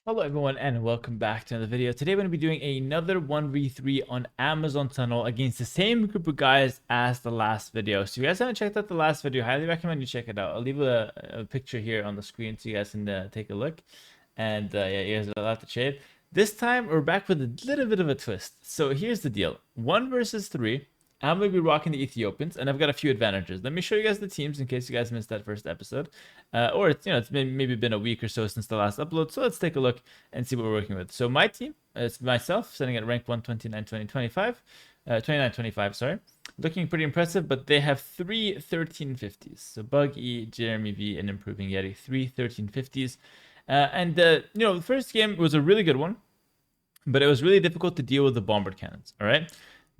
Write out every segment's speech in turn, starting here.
Hello everyone and welcome back to another video. Today we're going to be doing another 1v3 on Amazon Tunnel against the same group of guys as the last video. So if you guys haven't checked out the last video, highly recommend you check it out. I'll leave a picture here on the screen so you guys can take a look. And yeah, you guys are allowed to trade. This time we're back with a little bit of a twist. So here's the deal. 1 versus 3. I'm going to be rocking the Ethiopians, and I've got a few advantages. Let me show you guys the teams in case you guys missed that first episode. Or it's maybe been a week or so since the last upload, so let's take a look and see what we're working with. So my team, it's myself, sitting at rank 129, 20, 25, 29, 25, sorry. Looking pretty impressive, but they have 3 1350s. So Bug E, Jeremy V, and Improving Yeti, 3 1350s. The first game was a really good one, but it was really difficult to deal with the bombard cannons, all right?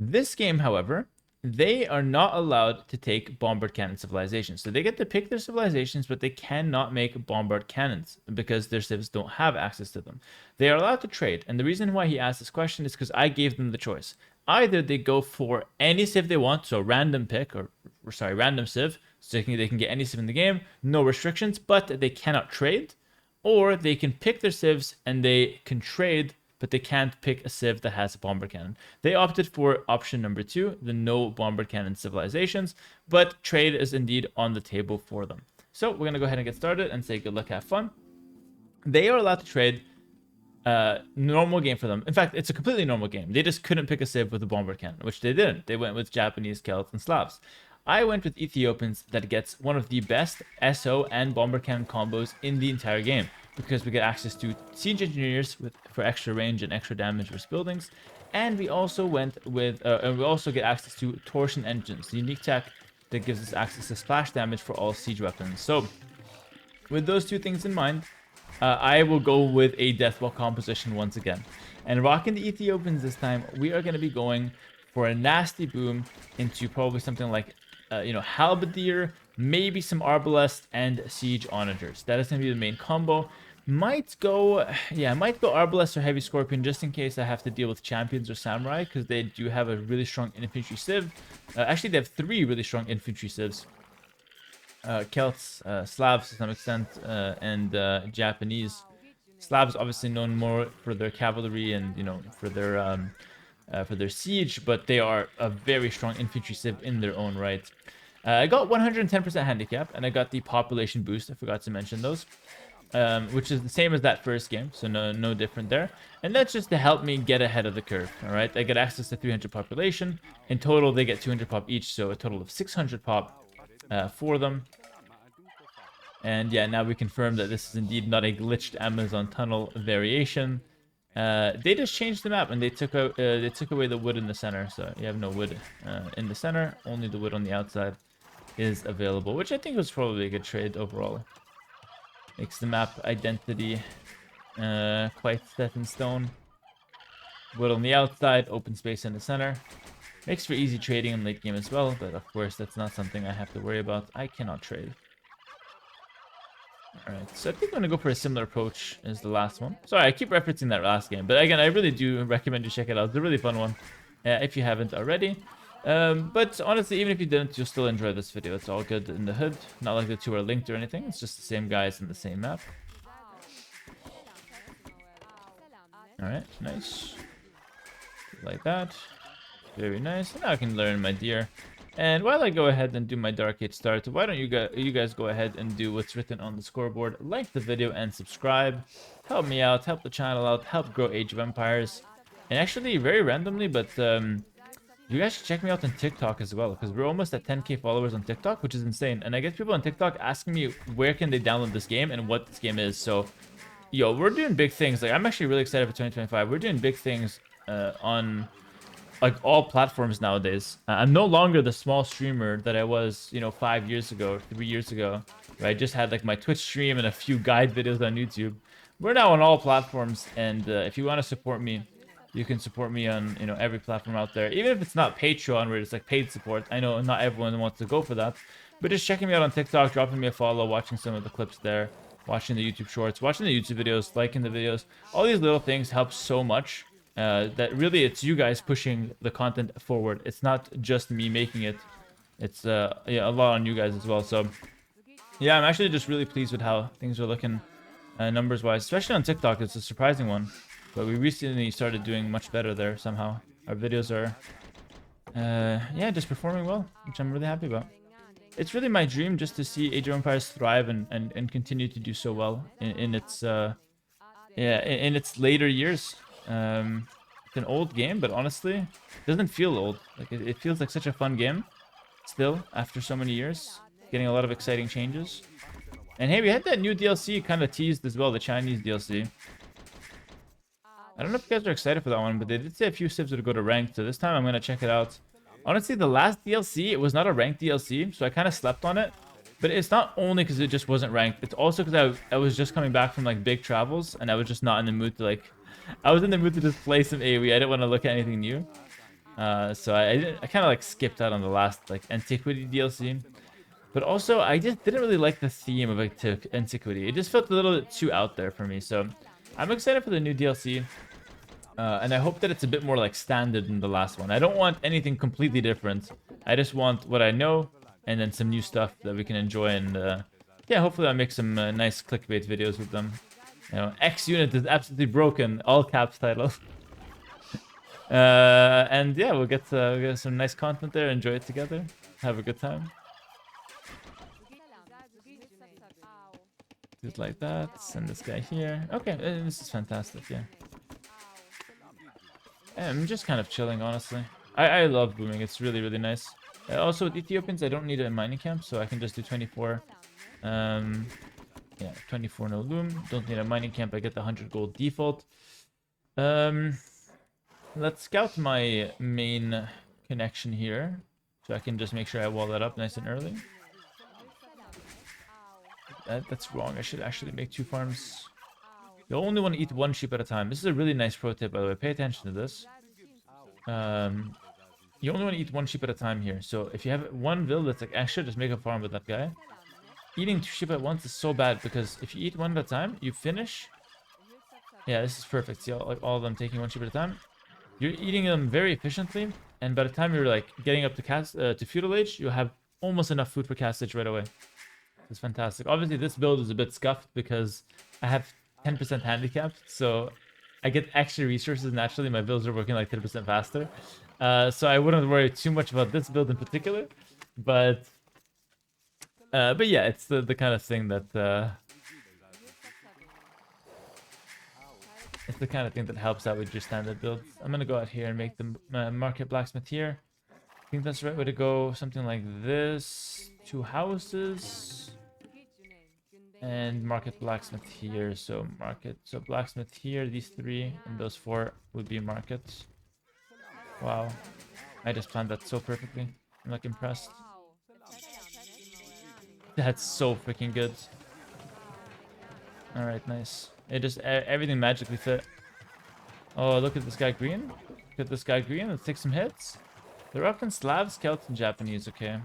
This game, however, they are not allowed to take bombard cannon civilizations. So they get to pick their civilizations, but they cannot make bombard cannons because their civs don't have access to them. They are allowed to trade. And the reason why he asked this question is because I gave them the choice. Either they go for any civ they want, so random pick, random civ, so they can get any civ in the game, no restrictions, but they cannot trade. Or they can pick their civs and they can trade, but they can't pick a civ that has a bomber cannon. They opted for option number 2, the no bomber cannon civilizations, but trade is indeed on the table for them. So we're going to go ahead and get started and say good luck, have fun. They are allowed to trade. Normal game for them. In fact, it's a completely normal game. They just couldn't pick a civ with a bomber cannon, which they didn't. They went with Japanese, Celts, and Slavs. I went with Ethiopians that gets one of the best SO and bomber cannon combos in the entire game, because we get access to siege engineers for extra range and extra damage versus buildings, and we also went with and we also get access to torsion engines, the unique tech that gives us access to splash damage for all siege weapons. So with those two things in mind, I will go with a deathwall composition once again. And rocking the Ethiopians this time, we are going to be going for a nasty boom into probably something like Halberdier, maybe some Arbalest, and Siege Onagers. That is going to be the main combo. Might go Arbalest or Heavy Scorpion just in case I have to deal with Champions or Samurai, because they do have a really strong infantry civ. Actually, they have 3 really strong infantry civs. Celts, Slavs to some extent, and Japanese. Slavs obviously known more for their cavalry and for their siege, but they are a very strong infantry civ in their own right. I got 110% handicap, and I got the population boost. I forgot to mention those, which is the same as that first game, so no different there. And that's just to help me get ahead of the curve. All right, I get access to 300 population. In total, they get 200 pop each, so a total of 600 pop for them. And yeah, now we confirm that this is indeed not a glitched Amazon tunnel variation. They just changed the map and they took away the wood in the center, so you have no wood in the center. Only the wood on the outside is available, which I think was probably a good trade overall. Makes the map identity quite set in stone. Wood on the outside, open space in the center. Makes for easy trading in late game as well, but of course that's not something I have to worry about. I cannot trade. Alright, so I think I'm going to go for a similar approach as the last one. Sorry, I keep referencing that last game, but again, I really do recommend you check it out. It's a really fun one, if you haven't already. But honestly, even if you didn't, you'll still enjoy this video. It's all good in the hood. Not like the two are linked or anything. It's just the same guys in the same map. Alright, nice. Like that. Very nice. And now I can learn my deer. And while I go ahead and do my Dark Age start, why don't you guys go ahead and do what's written on the scoreboard. Like the video and subscribe. Help me out, help the channel out, help grow Age of Empires. And actually, very randomly, but you guys should check me out on TikTok as well, because we're almost at 10k followers on TikTok, which is insane. And I get people on TikTok asking me where can they download this game and what this game is. So, yo, we're doing big things. Like, I'm actually really excited for 2025. We're doing big things on like all platforms nowadays. I'm no longer the small streamer that I was, 5 years ago, 3 years ago, where I just had like my Twitch stream and a few guide videos on YouTube. We're now on all platforms, and if you want to support me, you can support me on, every platform out there. Even if it's not Patreon, where it's like paid support. I know not everyone wants to go for that, but just checking me out on TikTok, dropping me a follow, watching some of the clips there, watching the YouTube shorts, watching the YouTube videos, liking the videos. All these little things help so much. That really it's you guys pushing the content forward. It's not just me making it. It's a lot on you guys as well. So yeah, I'm actually just really pleased with how things are looking numbers wise, especially on TikTok. It's a surprising one, but we recently started doing much better there somehow. Our videos are yeah, just performing well, which I'm really happy about. It's really my dream just to see Age of Empires thrive and continue to do so well in its yeah, in its later years. It's an old game, but honestly, it doesn't feel old. Like it feels like such a fun game still after so many years, getting a lot of exciting changes. And hey, we had that new DLC kind of teased as well, the Chinese DLC. I don't know if you guys are excited for that one, but they did say a few civs would go to ranked, so this time I'm gonna check it out. Honestly, the last DLC, it was not a ranked DLC, so I kind of slept on it. But it's not only because it just wasn't ranked. It's also because I was just coming back from like big travels, and I was just not in the mood to like... I was in the mood to just play some AoE. I didn't want to look at anything new. So I kind of like skipped out on the last like Antiquity DLC. But also, I just didn't really like the theme of like Antiquity. It just felt a little bit too out there for me. So I'm excited for the new DLC. And I hope that it's a bit more like standard than the last one. I don't want anything completely different. I just want what I know and then some new stuff that we can enjoy. And yeah, hopefully I'll make some nice clickbait videos with them. You know, X unit is absolutely broken. All caps title. And yeah, we'll get some nice content there. Enjoy it together. Have a good time. Just like that. Send this guy here. Okay, this is fantastic. Yeah. I'm just kind of chilling, honestly. I love booming. It's really, really nice. Also, with Ethiopians, I don't need a mining camp, so I can just do 24. Yeah, 24 no loom. Don't need a mining camp. I get the 100 gold default. Let's scout my main connection here, so I can just make sure I wall that up nice and early. That's wrong. I should actually make 2 farms. You only want to eat 1 sheep at a time. This is a really nice pro tip, by the way. Pay attention to this. You only want to eat 1 sheep at a time here. So if you have 1 vill that's like extra, just make a farm with that guy. Eating 2 sheep at once is so bad because if you eat 1 at a time, you finish. Yeah, this is perfect. See, like all of them taking 1 sheep at a time. You're eating them very efficiently, and by the time you're like getting up to Feudal Age, you have almost enough food for Cast Age right away. It's fantastic. Obviously, this build is a bit scuffed because I have 10% handicapped, so I get extra resources naturally. My builds are working like 10% faster, so I wouldn't worry too much about this build in particular. But yeah, it's the kind of thing that it's the kind of thing that helps out with your standard builds. I'm gonna go out here and make the market blacksmith here. I think that's the right way to go. Something like this. 2 houses. And market blacksmith here. So blacksmith here, these 3, and those 4 would be markets. Wow. I just planned that so perfectly. I'm like impressed. That's so freaking good. Alright, nice. It just everything magically fit. Oh, look at this guy green. Look at this guy green. Let's take some hits. They're often Slav, Celt, and Japanese, okay.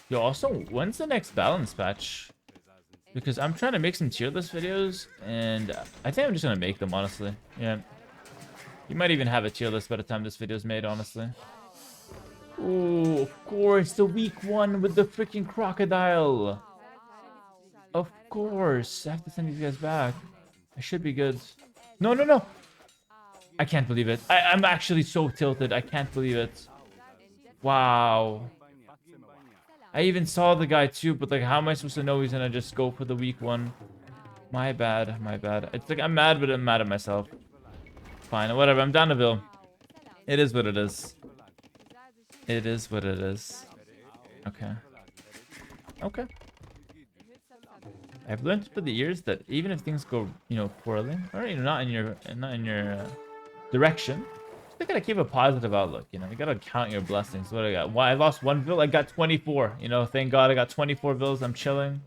Yo, also, when's the next balance patch? Because I'm trying to make some tier list videos, and I think I'm just gonna make them, honestly. Yeah. You might even have a tier list by the time this video is made, honestly. Oh, of course, the weak one with the freaking crocodile. Of course. I have to send these guys back. I should be good. No, no, no. I can't believe it. I'm actually so tilted. I can't believe it. Wow. I even saw the guy too, but like, how am I supposed to know he's gonna just go for the weak one? My bad, my bad. It's like, I'm mad, but I'm mad at myself. Fine, whatever. I'm down a bill. It is what it is. It is what it is. Okay. Okay. I've learned through the years that even if things go, you know, poorly, or you know, not in your direction, you gotta keep a positive outlook. You know, you gotta count your blessings. What I got? Why I lost 1 vill? I got 24. You know, thank God I got 24 vills. I'm chilling.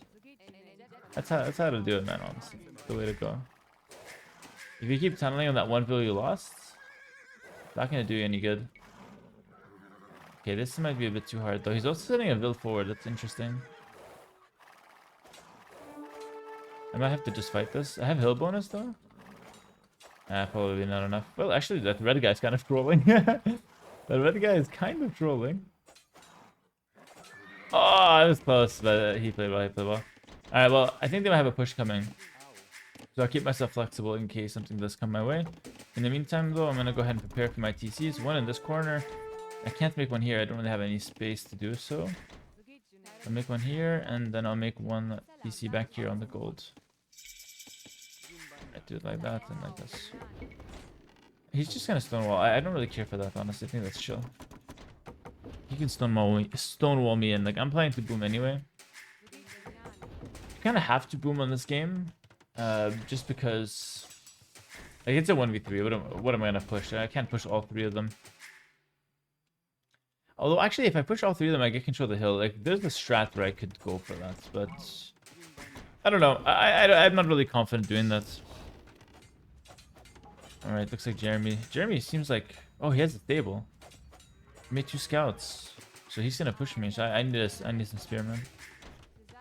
That's how to do it, man. Honestly, that's the way to go. If you keep tunneling on that 1 vill you lost, it's not gonna do you any good. Okay, this might be a bit too hard though. He's also sending a vill forward. That's interesting. I might have to just fight this. I have hill bonus though. Probably not enough. Well, actually, that red guy's kind of trolling. That red guy is kind of trolling. Oh, I was close, but he played well. He played well. All right, well, I think they might have a push coming. So I'll keep myself flexible in case something does come my way. In the meantime, though, I'm going to go ahead and prepare for my TCs. One in this corner. I can't make one here. I don't really have any space to do so. I'll make one here, and then I'll make one TC back here on the gold. I do it like that and like this. He's just going to stonewall. I don't really care for that, honestly. I think that's chill. He can stonewall me, and like I'm planning to boom anyway. You kind of have to boom on this game. Just because like it's a 1v3. What am I gonna push? I can't push all three of them. Although actually, if I push all three of them, I get control of the hill. Like there's the strat where I could go for that, but I don't know. I'm not really confident doing that. All right, looks like Jeremy seems like, oh, he has a stable. He made 2 scouts, so he's gonna push me. So I need some spearmen.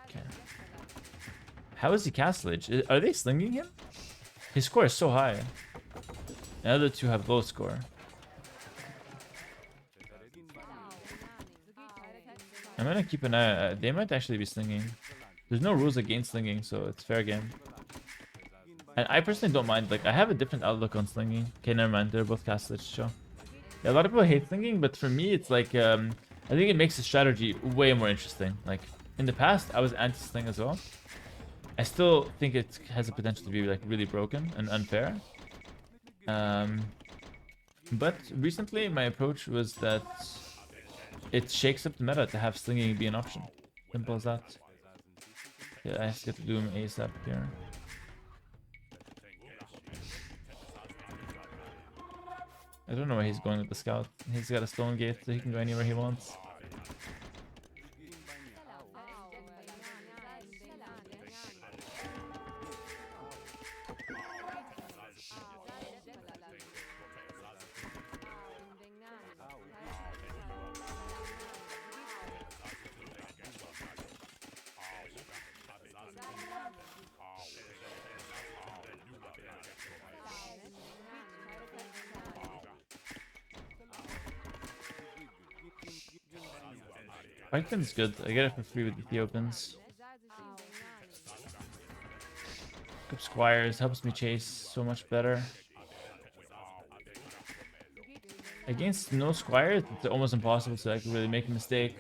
Okay. How is he castle age? Are they slinging him? His score is so high. The other two have low score. I'm gonna keep an eye. They might actually be slinging. There's no rules against slinging, so it's fair game. And I personally don't mind. Like I have a different outlook on slinging. Okay, never mind. They're both castle age, so. Yeah, a lot of people hate slinging, but for me, it's like I think it makes the strategy way more interesting. Like in the past, I was anti-sling as well. I still think it has the potential to be like really broken and unfair. But recently my approach was that it shakes up the meta to have slinging be an option. Simple as that. Yeah, I have to get to Doom ASAP here. I don't know where he's going with the scout. He's got a stone gate so he can go anywhere he wants. Python's good. I get it for free with Ethiopians. Good squires helps me chase so much better. Against no squires, it's almost impossible to like really make a mistake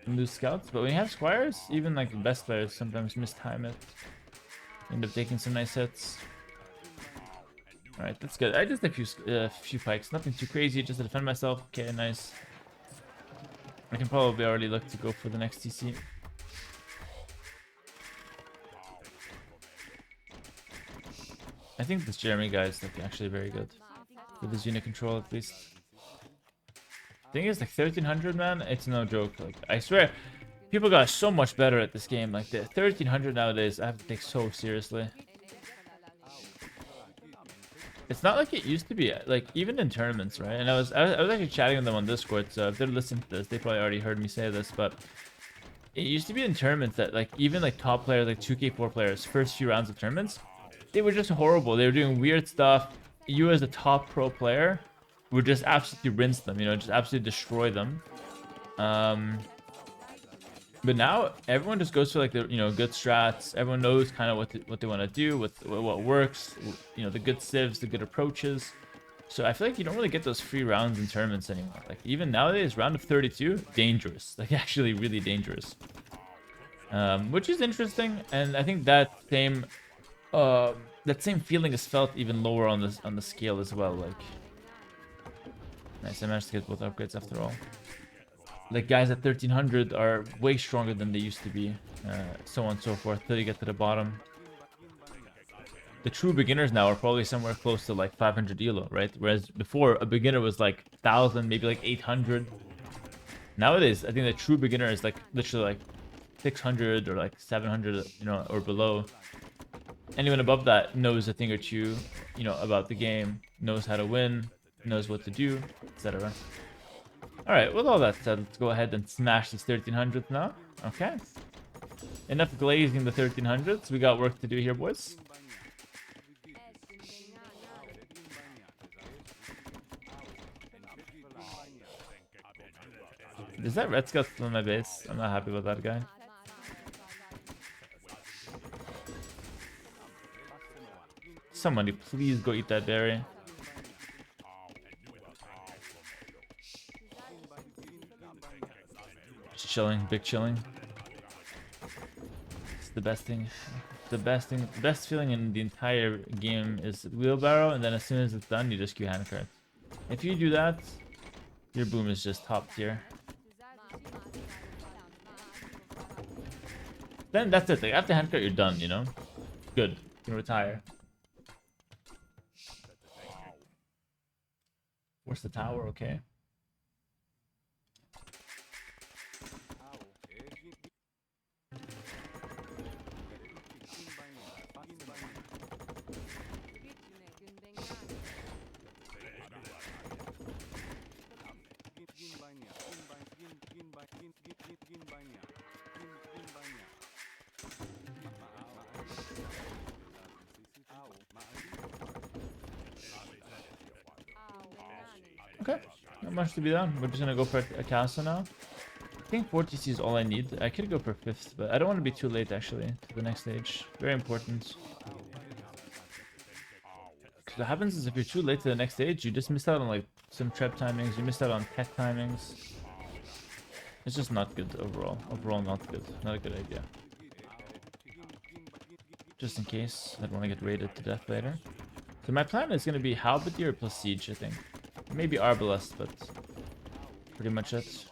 and lose scouts. But when you have squires, even like the best players sometimes mistime it. End up taking some nice hits. All right, that's good. I just a few pikes, nothing too crazy, just to defend myself. Okay, nice. I can probably already look to go for the next TC. I think this Jeremy guy is like actually very good with his unit control at least. Thing is, like 1300, man, it's no joke. Like I swear, people got so much better at this game. Like the 1300 nowadays, I have to take so seriously. It's not like it used to be, like even in tournaments, right? And I was actually chatting with them on Discord, so if they're listening to this, they probably already heard me say this, but it used to be in tournaments that like even like top players, like 2K4 players, first few rounds of tournaments, they were just horrible. They were doing weird stuff. You as a top pro player would just absolutely rinse them, you know, just absolutely destroy them. But now everyone just goes for like the good strats. Everyone knows kind of what they want to do, what works, you know, the good civs, the good approaches. So I feel like you don't really get those free rounds in tournaments anymore. Like even nowadays, round of 32, dangerous. Like actually really dangerous. Which is interesting, and I think that same feeling is felt even lower on the scale as well. Like nice, I managed to get both upgrades after all. Like guys at 1300 are way stronger than they used to be, so on and so forth, till you get to the bottom. The true beginners now are probably somewhere close to like 500 elo, right? Whereas before, a beginner was like 1000, maybe like 800. Nowadays, I think the true beginner is like literally like 600 or like 700, you know, or below. Anyone above that knows a thing or two, you know, about the game, knows how to win, knows what to do, etc. Alright, with all that said, let's go ahead and smash this 1300 now. Okay. Enough glazing the 1300s. We got work to do here, boys. Is that Red Scout still in my base? I'm not happy with that guy. Somebody please go eat that berry. Just chilling, big chilling. It's the best thing. The best feeling in the entire game is wheelbarrow, and then as soon as it's done, you just queue handcart. If you do that, your boom is just top tier. Then that's it. Like, after handcart, you're done, you know? Good. You can retire. Where's the tower? Okay. Okay, not much to be done. We're just gonna go for a castle now. I think 4 TC is all I need. I could go for 5th, but I don't want to be too late actually to the next stage. Very important. Because what happens is if you're too late to the next stage, you just miss out on like some trap timings, you missed out on tech timings. It's just not good overall. Overall, not good. Not a good idea. Just in case I don't want to get raided to death later. So my plan is going to be Halberdier plus Siege, I think. Maybe Arbalest, but pretty much it.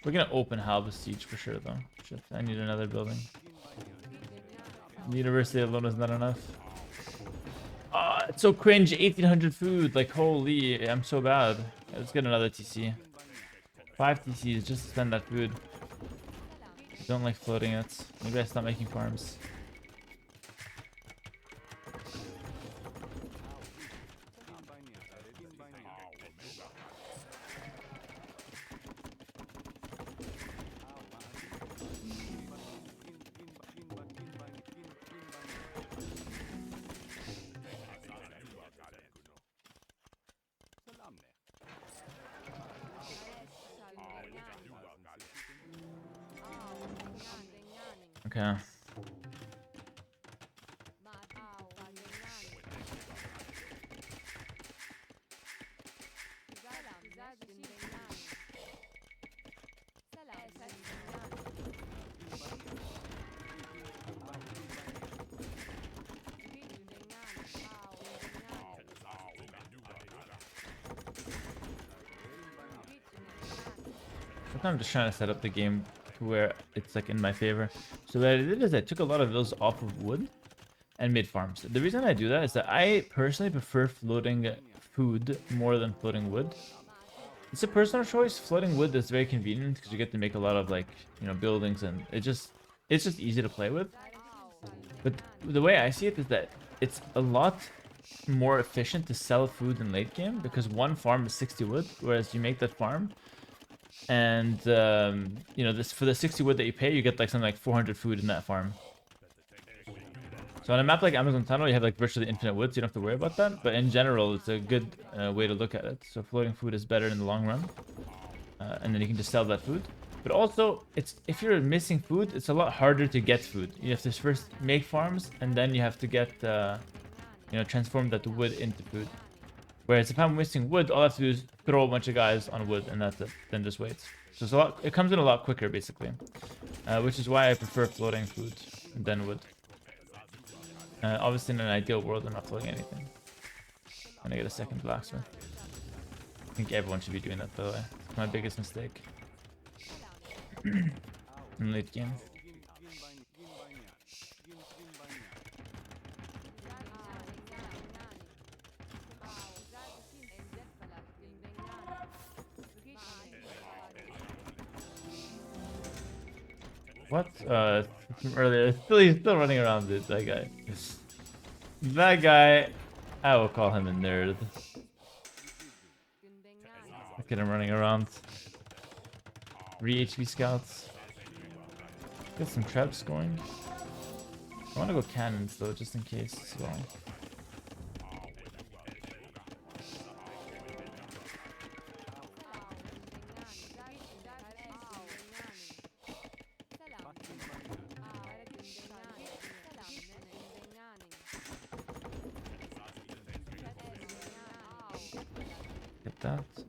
We're going to open Halberd Siege for sure, though. Shit, I need another building. The university alone is not enough. Ah, it's so cringe. 1800 food. Like, holy, I'm so bad. Let's get another TC. 5 TCs just to spend that food. I don't like floating it. Maybe I stop making farms. Okay. I'm just trying to set up the game to where it's like in my favor. So what I did is I took a lot of those off of wood and made farms. The reason I do that is that I personally prefer floating food more than floating wood. It's a personal choice. Floating wood is very convenient because you get to make a lot of like, you know, buildings, and it's just easy to play with. But the way I see it is that it's a lot more efficient to sell food in late game because one farm is 60 wood, whereas you make that farm and you know, this for the 60 wood that you pay, you get like something like 400 food in that farm. So on a map like Amazon Tunnel, you have like virtually infinite wood, so you don't have to worry about that. But in general, it's a good way to look at it. So floating food is better in the long run, and then you can just sell that food. But also, it's if you're missing food, it's a lot harder to get food. You have to first make farms, and then you have to get you know, transform that wood into food. Whereas if I'm missing wood, all I have to do is throw a bunch of guys on wood, and that's it. Then just wait. So it's a lot. It comes in a lot quicker, basically, which is why I prefer floating food than wood. Obviously, in an ideal world, I'm not floating anything. And I get a second blacksmith. I think everyone should be doing that, by the way. It's my biggest mistake in late game. What? From earlier. He's still running around, dude. That guy. That guy. I will call him a nerd. Look at him running around. Re-HP scouts. Get some traps going. I want to go cannons though, just in case as well. like that.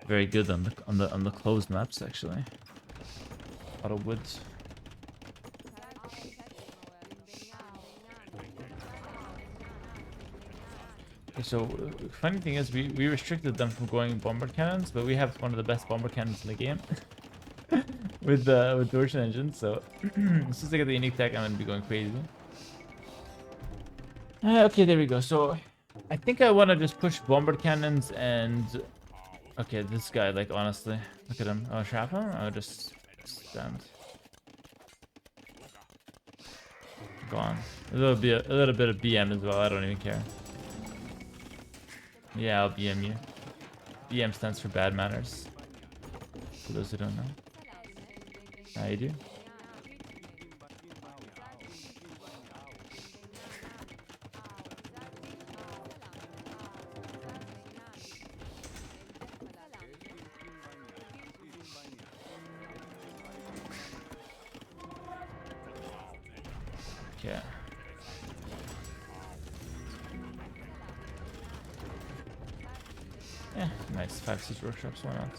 Very good on the closed maps actually. A lot of wood. Okay, so funny thing is we restricted them from going bomber cannons, but we have one of the best bomber cannons in the game with torsion engine. So as soon as I get the unique tech, I'm gonna be going crazy. Okay, there we go. So I think I want to just push bomber cannons and okay, this guy, like, honestly, look at him. Oh, trap him? I'll just stand. Gone. A little bit of BM as well. I don't even care. Yeah, I'll BM you. BM stands for bad manners. For those who don't know. Now you do. Yeah. Yeah, nice. 5 siege workshops, why not?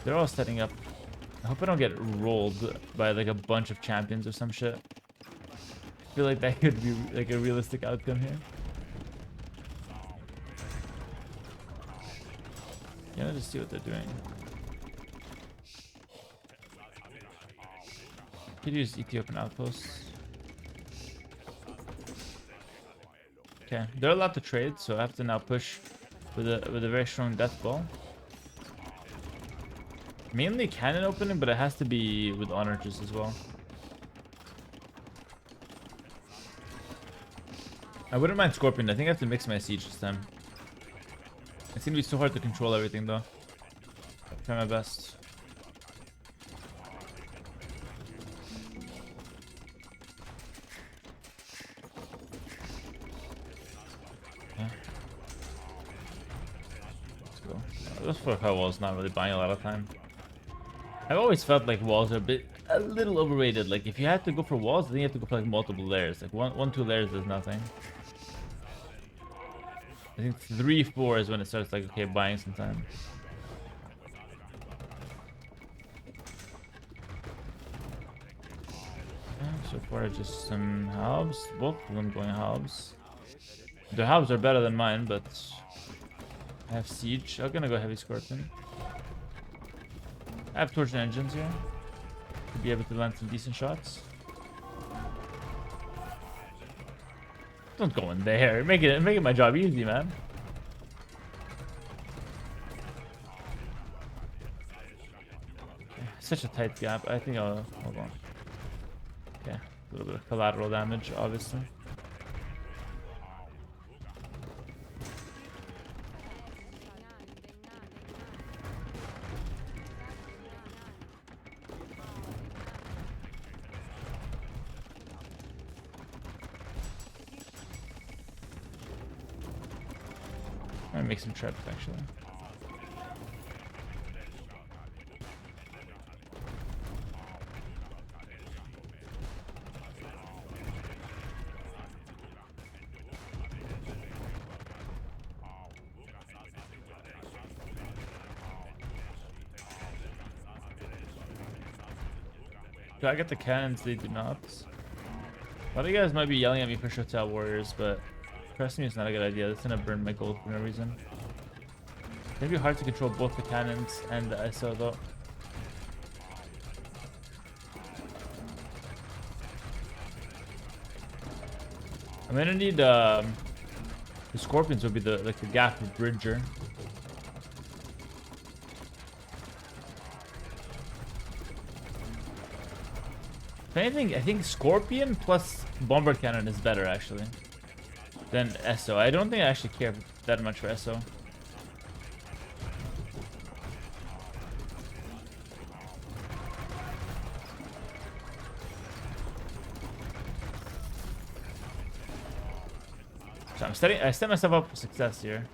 They're all setting up. I hope I don't get rolled by like a bunch of champions or some shit. I feel like that could be like a realistic outcome here. Yeah, let's just see what they're doing. Could use Ethiopian outposts. Okay, they're allowed to trade, so I have to now push with a very strong death ball. Mainly cannon opening, but it has to be with honors as well. I wouldn't mind Scorpion. I think I have to mix my siege this time. It's gonna be so hard to control everything though. I'll try my best. This for walls not really buying a lot of time. I've always felt like walls are a little overrated. Like if you have to go for walls, then you have to go for like multiple layers. Like one, 2 layers is nothing. I think 3, 4 is when it starts like okay buying some time. Yeah, so far just some halves. Both of them going halves. The halves are better than mine, but I have siege. I'm gonna go heavy scorpion. I have torsion engines here to be able to land some decent shots. Don't go in there. Make it my job easy, man. Okay, such a tight gap. I think I'll hold on. Okay, a little bit of collateral damage, obviously. I'm gonna make some traps actually. Do I get the cannons? They do not. A lot of you guys might be yelling at me for Shotel Warriors, but trust me, it's not a good idea. That's gonna burn my gold for no reason. It's gonna be hard to control both the cannons and the ISO though. I'm gonna need the scorpions will be the gap bridger. If anything, I think scorpion plus bomber cannon is better actually than SO. I don't think I actually care that much for SO. So I set myself up for success here.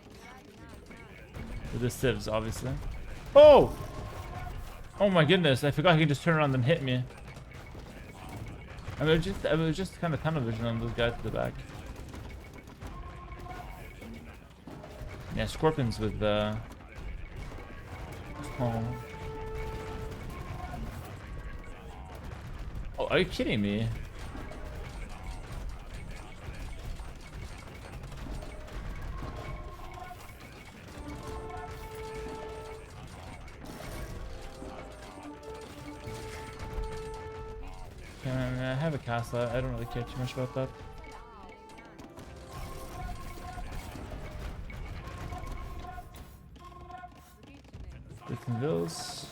With the civs, obviously. Oh! Oh my goodness, I forgot he can just turn around and hit me. I was just kind of tunnel vision on those guys to the back. Yeah, scorpions with the. Oh. Oh, are you kidding me? I have a castle. I don't really care too much about that. Different vills.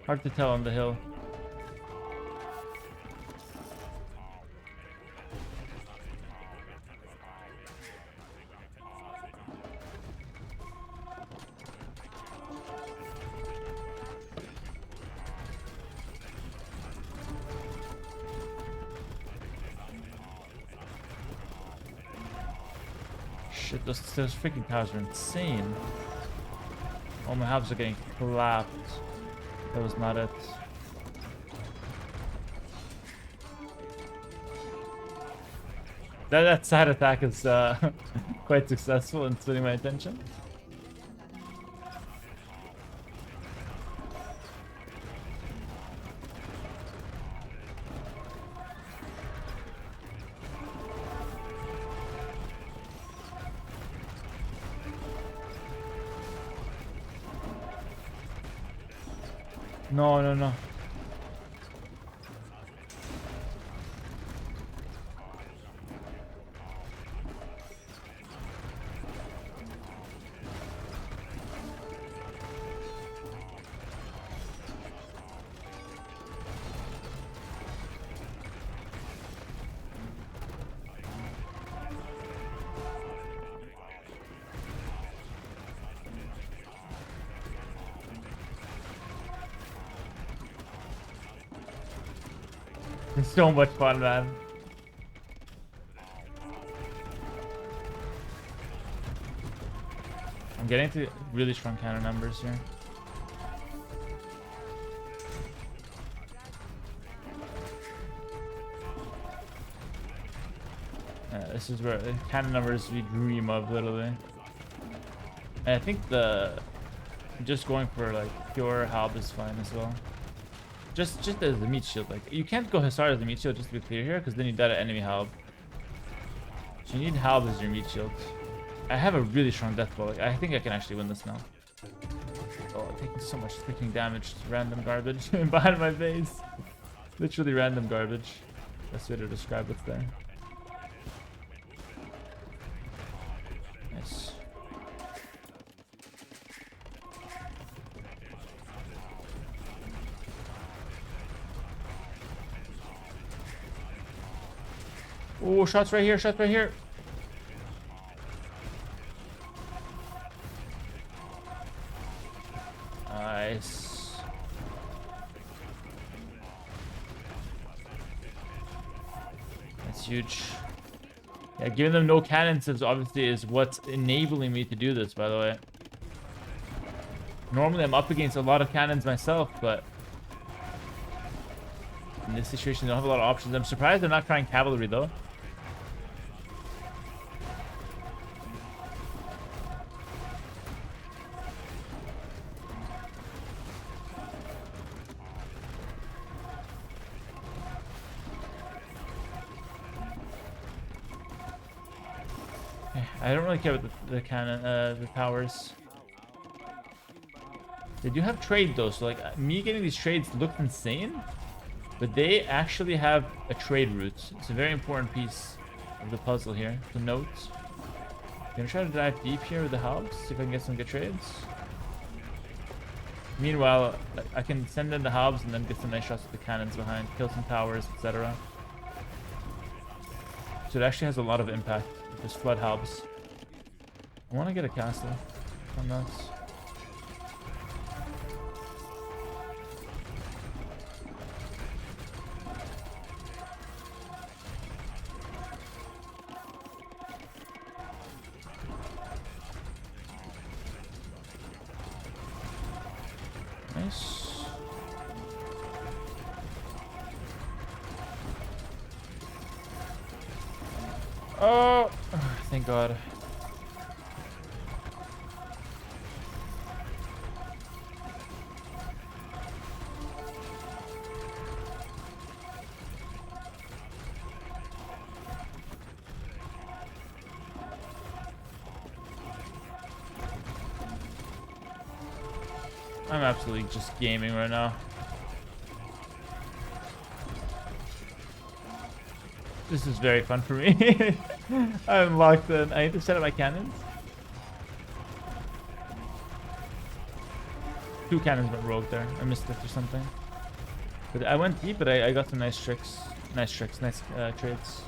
Hard to tell on the hill. Shit, those freaking towers are insane. All my hubs are getting clapped. That was not it. That side attack is quite successful in splitting my attention. No, no, no. It's so much fun, man. I'm getting to really strong cannon numbers here. This is where the cannon numbers we dream of, literally. And I think just going for like pure halb is fine as well. Just as the meat shield, like you can't go as hard as the meat shield, just to be clear here, because then you die to enemy halb. So you need halb as your meat shield. I have a really strong death ball. Like, I think I can actually win this now. Oh, I'm taking so much freaking damage. Random garbage behind my face. Literally random garbage. Best way to describe what's there. Nice. Oh, shots right here, shots right here. Nice. That's huge. Yeah, giving them no cannons is obviously is what's enabling me to do this, by the way. Normally I'm up against a lot of cannons myself, but in this situation they don't have a lot of options. I'm surprised they're not trying cavalry though. I don't really care about the cannon, the towers. They do have trade though, so like me getting these trades looked insane, but they actually have a trade route. It's a very important piece of the puzzle here to note. I'm gonna try to dive deep here with the halbs, see if I can get some good trades. Meanwhile, I can send in the halbs and then get some nice shots with the cannons behind, kill some towers, etc. So it actually has a lot of impact. Just flood halbs. I want to get a castle on that. Nice. Oh, thank God. I'm absolutely just gaming right now. This is very fun for me. I'm locked in. I need to set up my cannons. 2 cannons went rogue there. I missed it or something. But I went deep, but I got some nice tricks. Nice trades.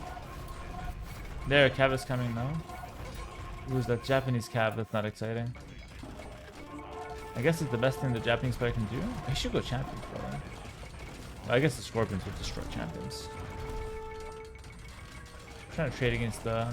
There, Cav is coming now. Who's that Japanese Cav? That's not exciting. I guess it's the best thing the Japanese player can do. I should go champions, probably. Well, I guess the Scorpions would destroy champions. I'm trying to trade against the...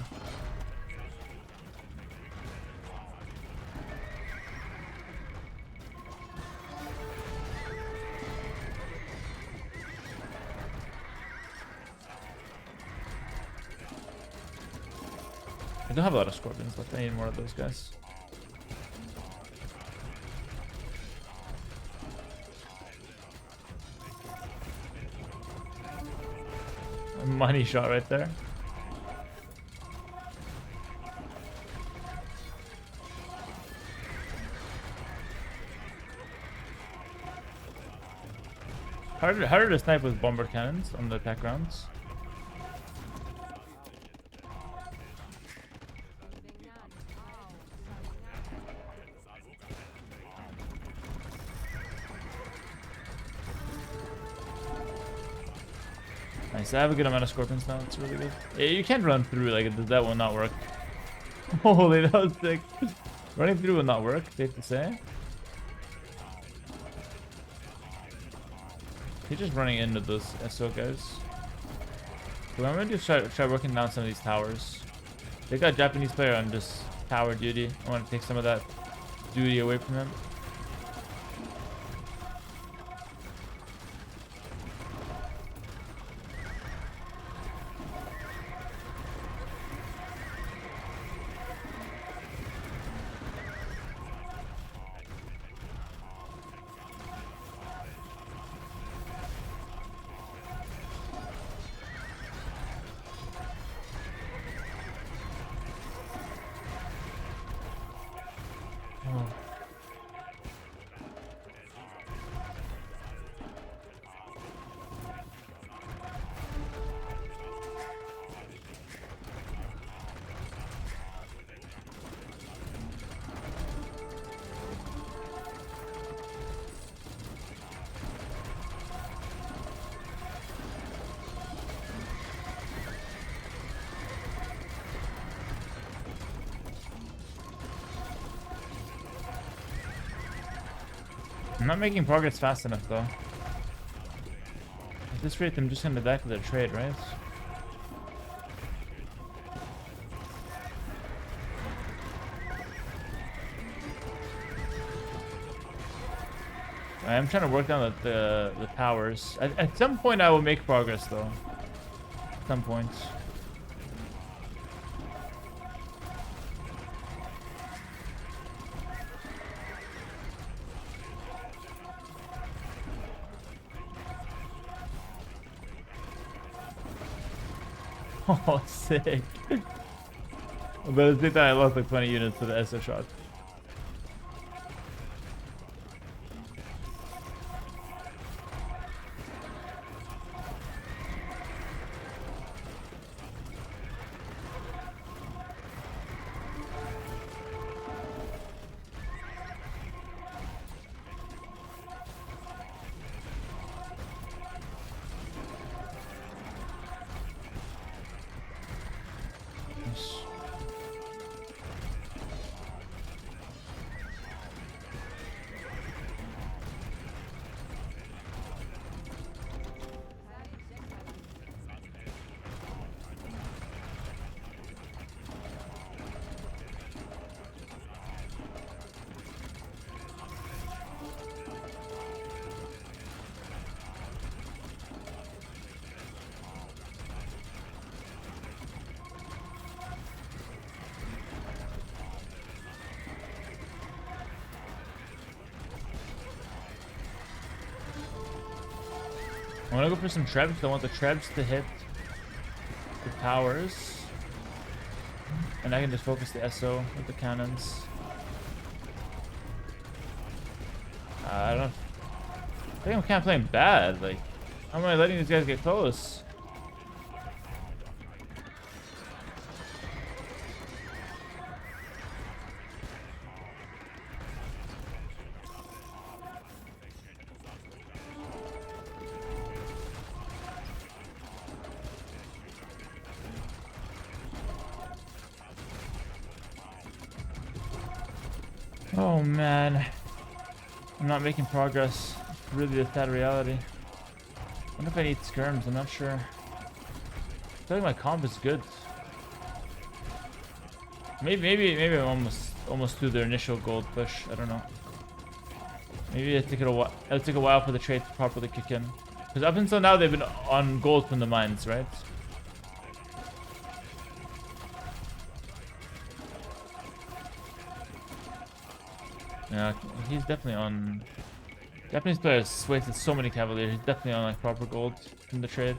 I don't have a lot of Scorpions left. I need more of those guys. A money shot right there. Harder to snipe with bomber cannons on the attack rounds. Nice, I have a good amount of Scorpions now, it's really good. Yeah, you can't run through, like, that will not work. Holy, that was sick. Running through will not work, safe to say. He's just running into those SO guys. So I'm gonna try working down some of these towers. They got Japanese player on just tower duty. I want to take some of that duty away from them. I'm not making progress fast enough though. At this rate, I'm just gonna die for their trade, right? I'm trying to work down the towers. At some point, I will make progress though. At some point. Oh, sick. But at the same time, I lost like 20 units to the SO shot. I want to go for some trebs because I want the trebs to hit the towers. And I can just focus the SO with the cannons. I don't... I think I'm kind of playing bad. Like, how am I letting these guys get close? Oh man, I'm not making progress. It's really a sad reality. I wonder if I need skirms, I'm not sure. I feel like my comp is good. Maybe I'm almost through their initial gold push. I don't know. Maybe it'll take a while for the trade to properly kick in. Because up until now they've been on gold from the mines, right? Yeah, he's definitely on. Japanese players wasted so many cavaliers. He's definitely on like proper gold from the trade.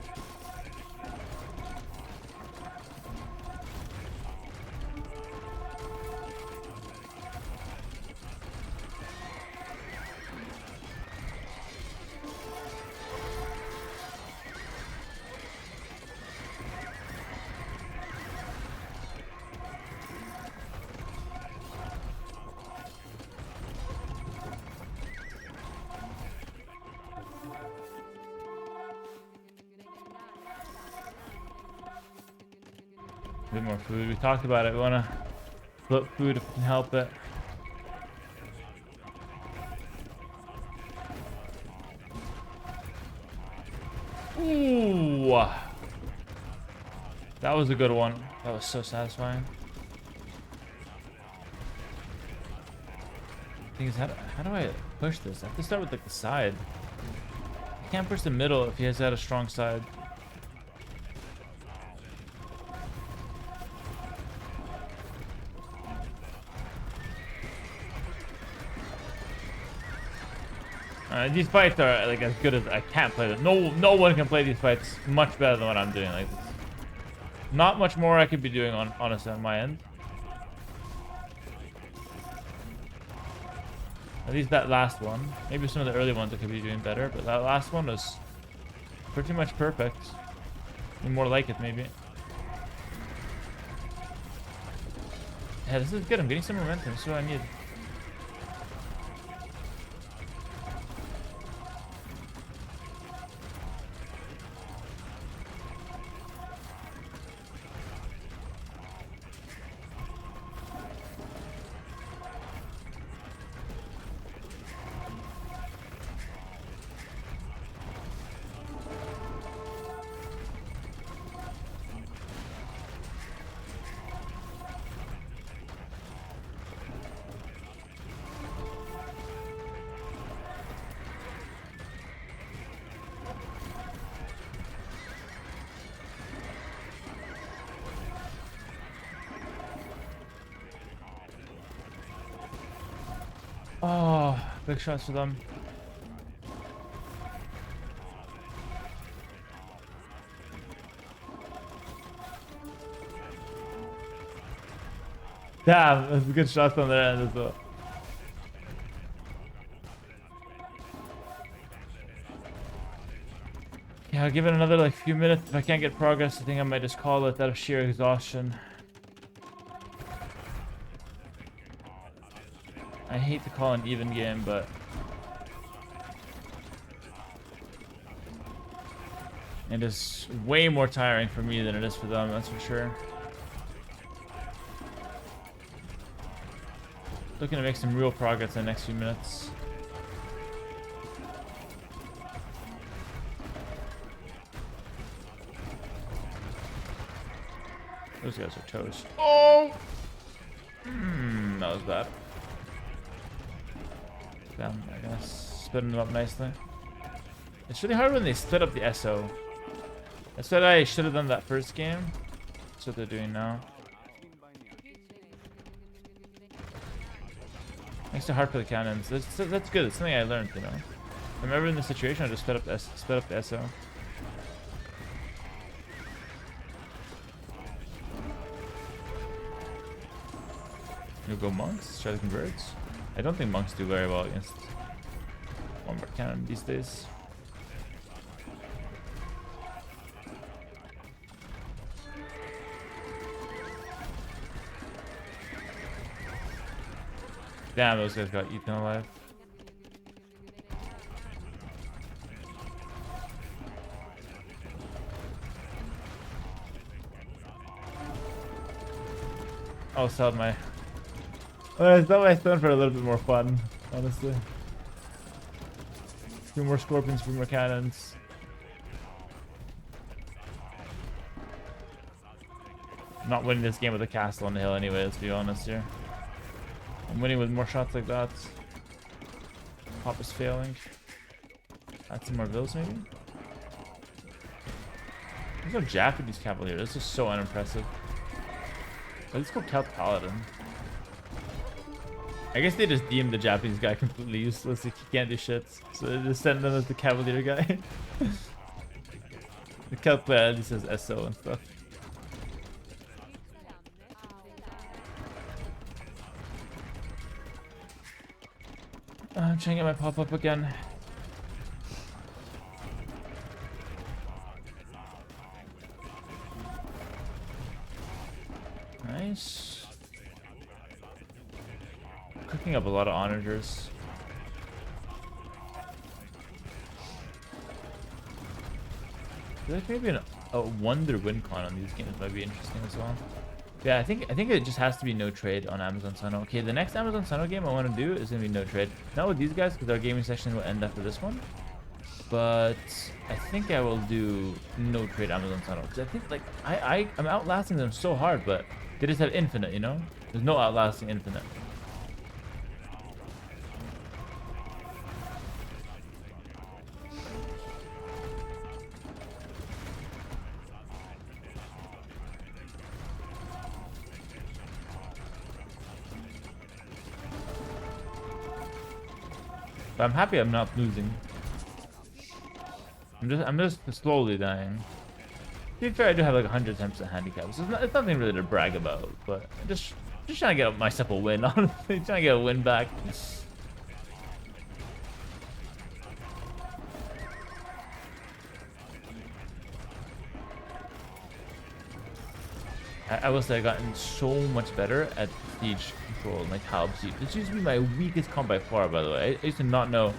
A bit more food. We talked about it. We want to flip food if we can help it. Ooh, that was a good one. That was so satisfying. Thing is, how do I push this? I have to start with like the side. I can't push the middle if he has had a strong side. These fights are like as good as I can't play them. No one can play these fights much better than what I'm doing. Like, not much more I could be doing honestly on my end. At least that last one. Maybe some of the early ones I could be doing better, but that last one was pretty much perfect. And more like it, maybe. Yeah, this is good. I'm getting some momentum. This is what I need. Oh, big shots for them. Damn, that's a good shot on their end as well. Yeah, I'll give it another like few minutes. If I can't get progress, I think I might just call it out of sheer exhaustion. I hate to call an even game, but it is way more tiring for me than it is for them, that's for sure. Looking to make some real progress in the next few minutes. Those guys are toast. Oh! That was bad. Damn, I guess. Splitting them up nicely. It's really hard when they split up the SO. That's what I should have done that first game. That's what they're doing now. Makes it hard for the cannons. That's good. It's something I learned, you know. If I'm ever in this situation, I just sped up the SO. You go monks, try to convert. I don't think monks do very well against bombard cannon these days. Damn, those guys got eaten alive. I'll sell my... I sell my stone for a little bit more fun, honestly. A few more scorpions, a few more cannons. I'm not winning this game with a castle on the hill anyway, let's be honest here. I'm winning with more shots like that. Pop is failing. Add some more vills maybe? There's no Japanese cavalier, this is so unimpressive. Let's go Celt Paladin. I guess they just deemed the Japanese guy completely useless. He can't do shit. So they just send them as the Cavalier guy. The Celt player at least has SO and stuff. I'm trying to get my pop-up again. Nice. Cooking up a lot of onagers. I feel like maybe a Wonder Win Con on these games might be interesting as well. Yeah, I think it just has to be no trade on Amazon Sunno. Okay, the next Amazon Sunno game I want to do is gonna be no trade. Not with these guys because our gaming session will end after this one. But I think I will do no trade Amazon Sunno because I think like I'm outlasting them so hard, but they just have infinite, you know? There's no outlasting infinite. But I'm happy I'm not losing. I'm just slowly dying. To be fair, I do have like 110% handicap, so it's nothing really to brag about. But just trying to get myself a win, honestly, trying to get a win back. I will say I've gotten so much better at siege control and like how siege. This used to be my weakest comp by far, by the way. I used to not know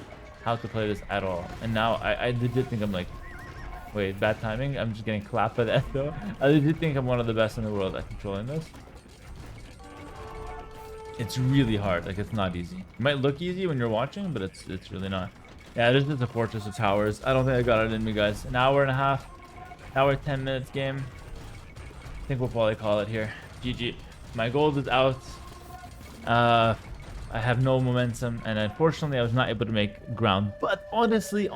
how to play this at all, and now I legit think I'm like, wait, bad timing. I'm just getting clapped by that though. I legit think I'm one of the best in the world at controlling this. It's really hard. Like it's not easy. It might look easy when you're watching, but it's really not. Yeah, this is a fortress of towers. I don't think I got it in me, guys. An hour and a half, hour 10 minutes game. I think we'll probably call it here. GG. My gold is out. I have no momentum, and unfortunately I was not able to make ground. But honestly,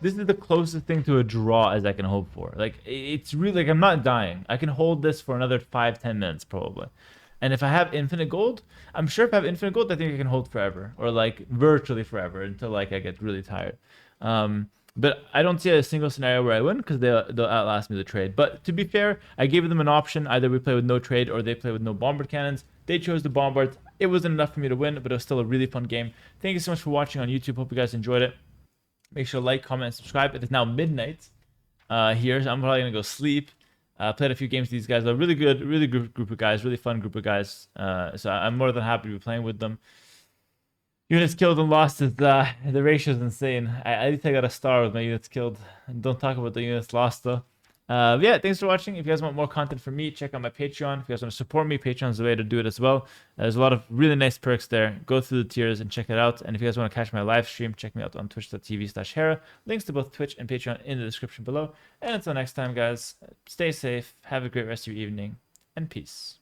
this is the closest thing to a draw as I can hope for. Like, it's really, like, I'm not dying. I can hold this for another 5-10 minutes probably. And if I have infinite gold, I'm sure if I have infinite gold, I think I can hold forever, or like virtually forever until like I get really tired. But I don't see a single scenario where I win because they'll outlast me the trade. But to be fair, I gave them an option. Either we play with no trade or they play with no bombard cannons. They chose the bombards. It wasn't enough for me to win, but it was still a really fun game. Thank you so much for watching on YouTube. Hope you guys enjoyed it. Make sure to like, comment, and subscribe. It is now midnight here, so I'm probably going to go sleep. Played a few games with these guys. A really good group of guys. Really fun group of guys. So I'm more than happy to be playing with them. Units killed and lost is the ratio is insane. At least I got a star with my units killed. Don't talk about the units lost though. Yeah, thanks for watching. If you guys want more content from me, check out my Patreon. If you guys want to support me, Patreon is the way to do it as well. There's a lot of really nice perks there. Go through the tiers and check it out. And if you guys want to catch my live stream, check me out on twitch.tv/Hera. Links to both Twitch and Patreon in the description below. And until next time, guys, stay safe. Have a great rest of your evening, and peace.